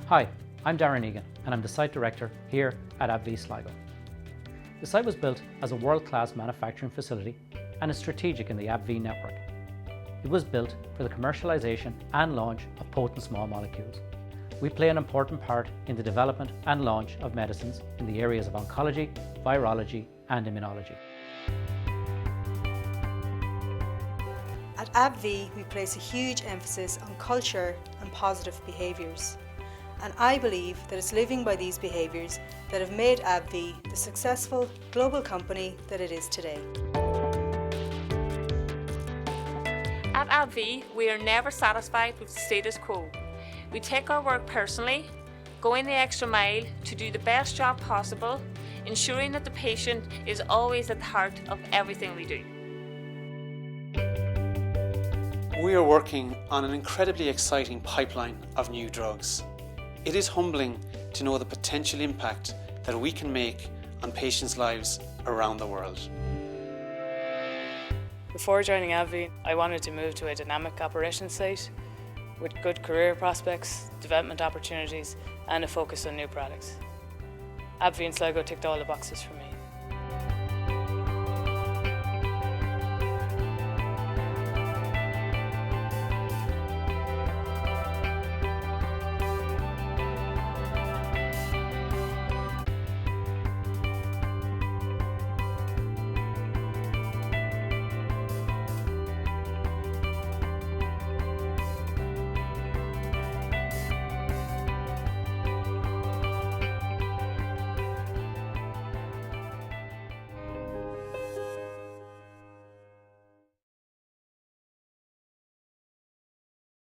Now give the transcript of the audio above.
Hi, I'm Darren Egan and I'm the Site Director here at AbbVie Sligo. The site was built as a world-class manufacturing facility and is strategic in the AbbVie network. It was built for the commercialisation and launch of potent small molecules. We play an important part in the development and launch of medicines in the areas of oncology, virology and immunology. At AbbVie, we place a huge emphasis on culture and positive behaviours. And I believe that it's living by these behaviours that have made AbbVie the successful global company that it is today. At AbbVie, we are never satisfied with the status quo. We take our work personally, going the extra mile to do the best job possible, ensuring that the patient is always at the heart of everything we do. We are working on an incredibly exciting pipeline of new drugs. It is humbling to know the potential impact that we can make on patients' lives around the world. Before joining AbbVie, I wanted to move to a dynamic operations site with good career prospects, development opportunities and a focus on new products. AbbVie in Sligo ticked all the boxes for me.